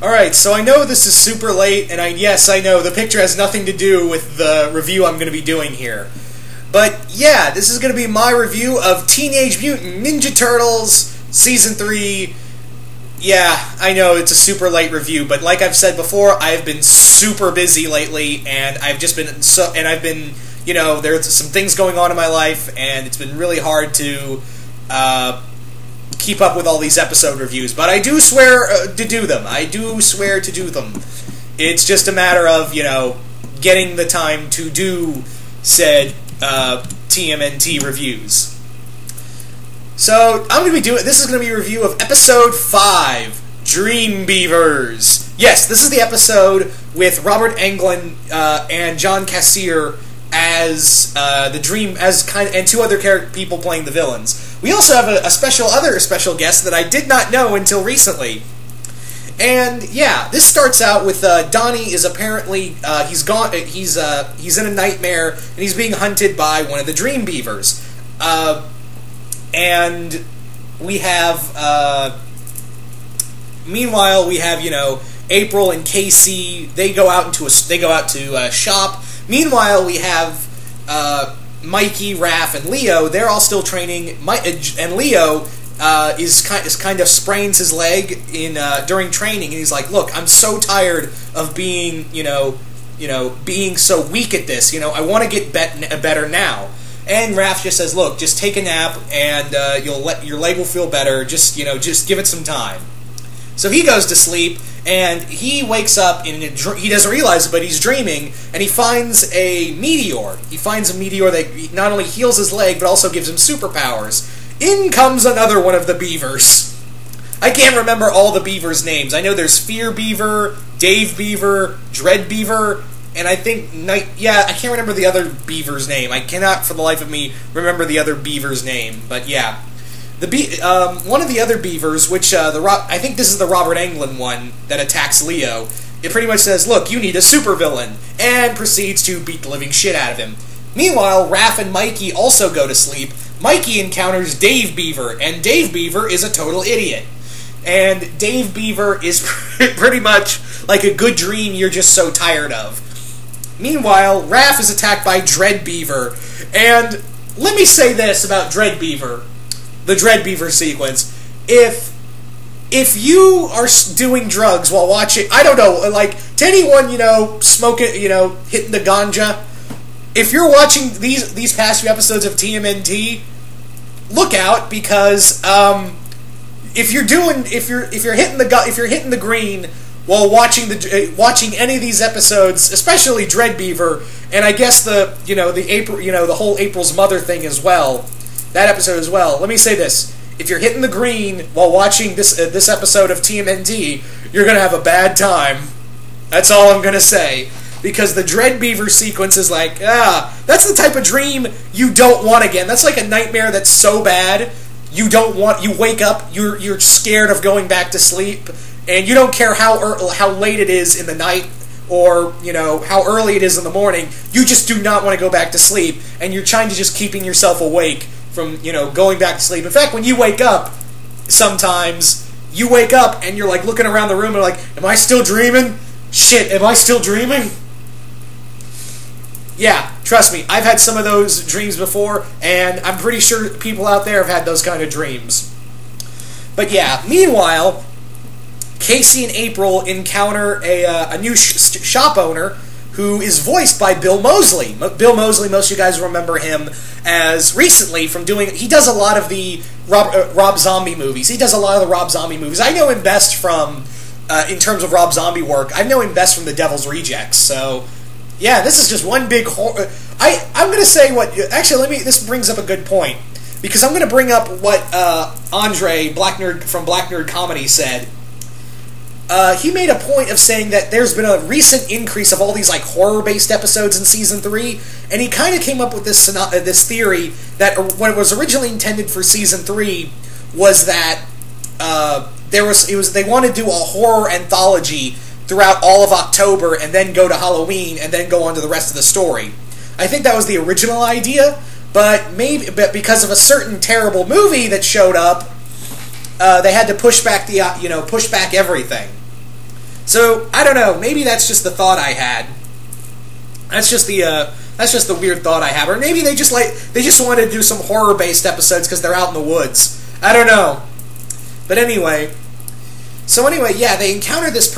Alright, so I know this is super late, and yes, I know the picture has nothing to do with the review I'm going to be doing here. But yeah, this is going to be my review of Teenage Mutant Ninja Turtles Season 3. Yeah, I know it's a super late review, but like I've said before, I've been super busy lately, and I've been, you know, there's some things going on in my life, and it's been really hard to keep up with all these episode reviews, but I do swear to do them. I do swear to do them. It's just a matter of, you know, getting the time to do said TMNT reviews. So, I'm going to be doing, this is going to be a review of Episode 5, Dream Beavers. Yes, this is the episode with Robert Englund and John Cassier as and two other people playing the villains. We also have a other special guest that I did not know until recently. And yeah, this starts out with Donnie is apparently he's in a nightmare and he's being hunted by one of the Dream Beavers. And we have meanwhile we have, you know, April and Casey. They go out to a shop. Meanwhile, we have Mikey, Raph, and Leo. They're all still training. And Leo is kind of sprains his leg during training, and he's like, "Look, I'm so tired of being being so weak at this. You know, I want to get better now." And Raph just says, "Look, just take a nap, and your leg will feel better. Just give it some time." So he goes to sleep. And he wakes up, he doesn't realize it, but he's dreaming, and he finds a meteor. He finds a meteor that not only heals his leg, but also gives him superpowers. In comes another one of the beavers. I can't remember all the beavers' names. I know there's Fear Beaver, Dave Beaver, Dread Beaver, and I think I can't remember the other beaver's name. I cannot, for the life of me, remember the other beaver's name, but yeah. One of the other beavers, which I think this is the Robert Englund one that attacks Leo, it pretty much says, "Look, you need a supervillain," and proceeds to beat the living shit out of him. Meanwhile, Raph and Mikey also go to sleep. Mikey encounters Dave Beaver, and Dave Beaver is a total idiot. And Dave Beaver is pretty much like a good dream you're just so tired of. Meanwhile, Raph is attacked by Dread Beaver, and let me say this about Dread Beaver. The Dread Beaver sequence. If you are doing drugs while watching, I don't know, like, to anyone, smoking, hitting the ganja, if you're watching these past few episodes of TMNT, look out, because if you're hitting the green while watching any of these episodes, especially Dread Beaver, and I guess the whole April's mother thing as well. That episode as well. Let me say this. If you're hitting the green while watching this episode of TMNT, you're going to have a bad time. That's all I'm going to say. Because the Dread Beaver sequence is like, that's the type of dream you don't want again. That's like a nightmare that's so bad, you wake up, you're scared of going back to sleep, and you don't care how late it is in the night, or, how early it is in the morning, you just do not want to go back to sleep, and you're trying to just keeping yourself awake from, going back to sleep. In fact, when you wake up, sometimes, you wake up and you're, like, looking around the room and like, am I still dreaming? Shit, am I still dreaming? Yeah, trust me, I've had some of those dreams before, and I'm pretty sure people out there have had those kind of dreams. But yeah, meanwhile, Casey and April encounter a new shop owner who is voiced by Bill Moseley. Bill Moseley, most of you guys remember him as recently from he does a lot of the Rob Zombie movies. He does a lot of the Rob Zombie movies. I know him best from, in terms of Rob Zombie work, I know him best from The Devil's Rejects. So, yeah, this is just one big horror. I'm going to say what, actually, this brings up a good point. Because I'm going to bring up what Andre, Black Nerd from Black Nerd Comedy, said. He made a point of saying that there's been a recent increase of all these like horror-based episodes in Season 3, and he kind of came up with this theory that what was originally intended for Season 3 was that they wanted to do a horror anthology throughout all of October and then go to Halloween and then go on to the rest of the story. I think that was the original idea, but because of a certain terrible movie that showed up, they had to push back everything. So I don't know. Maybe that's just the thought I had. That's just the weird thought I have. Or maybe they just wanted to do some horror-based episodes because they're out in the woods. I don't know. But anyway, yeah, they encounter this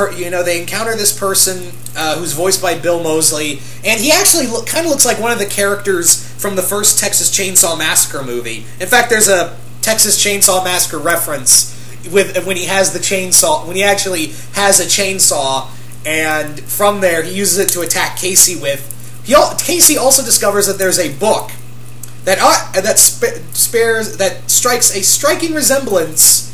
person who's voiced by Bill Moseley, and he actually kind of looks like one of the characters from the first Texas Chainsaw Massacre movie. In fact, there's a Texas Chainsaw Massacre reference when he has the chainsaw, when he actually has a chainsaw, and from there he uses it to attack Casey with. Casey also discovers that there's a book that strikes a striking resemblance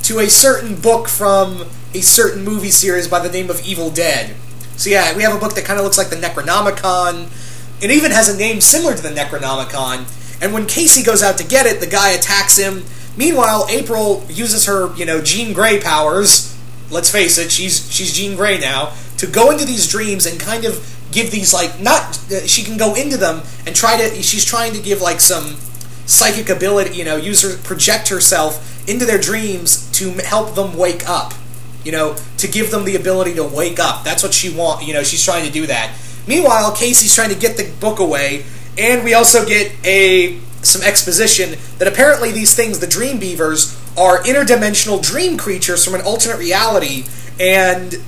to a certain book from a certain movie series by the name of Evil Dead. So yeah, we have a book that kind of looks like the Necronomicon. It even has a name similar to the Necronomicon. And when Casey goes out to get it, the guy attacks him. Meanwhile, April uses her, Jean Grey powers. Let's face it, she's Jean Grey now, to go into these dreams and kind of give these, she can go into them and she's trying to give, some psychic ability, project herself into their dreams to help them wake up, to give them the ability to wake up. That's what she wants, she's trying to do that. Meanwhile, Casey's trying to get the book away, and we also get some exposition that apparently these things, the Dream Beavers, are interdimensional dream creatures from an alternate reality, and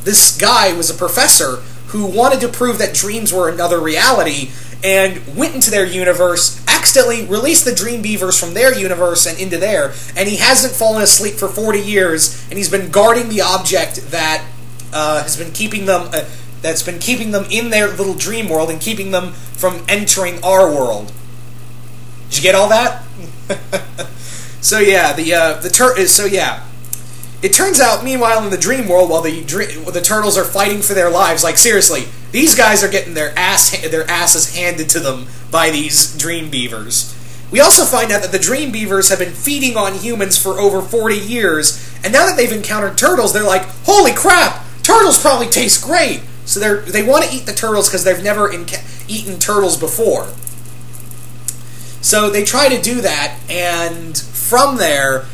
this guy was a professor who wanted to prove that dreams were another reality, and went into their universe, accidentally released the Dream Beavers from their universe and into there, and he hasn't fallen asleep for 40 years, and he's been guarding the object that has been keeping them, that's been keeping them in their little dream world and keeping them from entering our world. Did you get all that? So yeah, it turns out, meanwhile, in the dream world, while the turtles are fighting for their lives, seriously, these guys are getting their asses handed to them by these Dream Beavers. We also find out that the Dream Beavers have been feeding on humans for over 40 years, and now that they've encountered turtles, they're like, holy crap, turtles probably taste great! So they want to eat the turtles because they've never eaten turtles before. So they try to do that, and from there,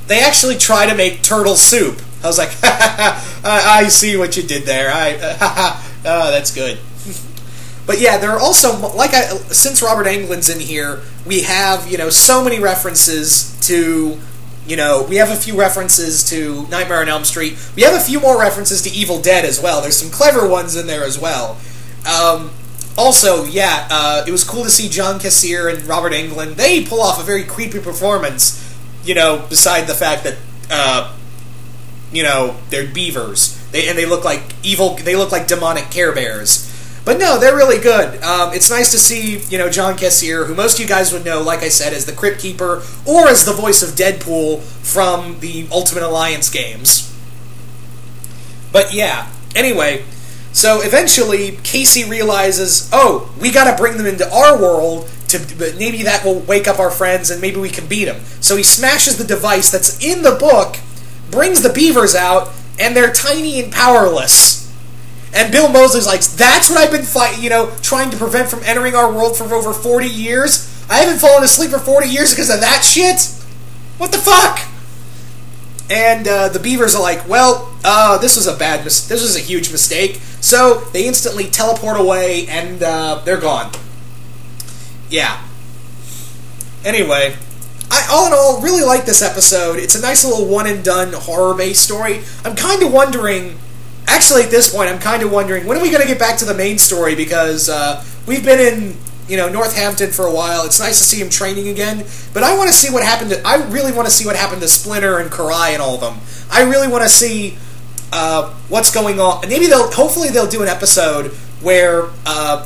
they actually try to make turtle soup. I was like, I see what you did there. Oh, that's good. But yeah, there are also, since Robert Englund's in here, we have, so many references to, we have a few references to Nightmare on Elm Street. We have a few more references to Evil Dead as well. There's some clever ones in there as well. Also, yeah, it was cool to see John Cassier and Robert Englund. They pull off a very creepy performance, beside the fact that, they're beavers. They look like they look like demonic Care Bears. But no, they're really good. It's nice to see, John Cassier, who most of you guys would know, like I said, as the Crypt Keeper, or as the voice of Deadpool from the Ultimate Alliance games. But yeah, anyway, so eventually Casey realizes, oh, we gotta bring them into our world, maybe that will wake up our friends and maybe we can beat them. So he smashes the device that's in the book, brings the beavers out, and they're tiny and powerless. And Bill Moseley's like, that's what I've been trying to prevent from entering our world for over 40 years? I haven't fallen asleep for 40 years because of that shit? What the fuck? And the beavers are like, well, this was a huge mistake. So they instantly teleport away and they're gone. Yeah. Anyway, I all in all really like this episode. It's a nice little one-and-done horror-based story. I'm kind of wondering, actually at this point, when are we going to get back to the main story? Because we've been in, Northampton for a while. It's nice to see him training again. But I want to see what happened I really want to see what happened to Splinter and Karai and all of them. I really want to see what's going on. Maybe hopefully they'll do an episode where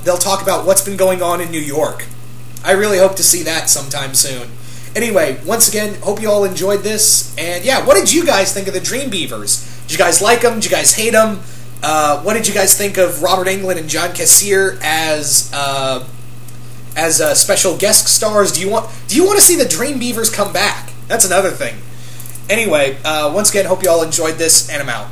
they'll talk about what's been going on in New York. I really hope to see that sometime soon. Anyway, once again, hope you all enjoyed this. And yeah, what did you guys think of the Dream Beavers? Did you guys like them? Did you guys hate them? What did you guys think of Robert Englund and John Cassier as special guest stars? Do you want to see the Dream Beavers come back? That's another thing. Anyway, once again, hope you all enjoyed this, and I'm out.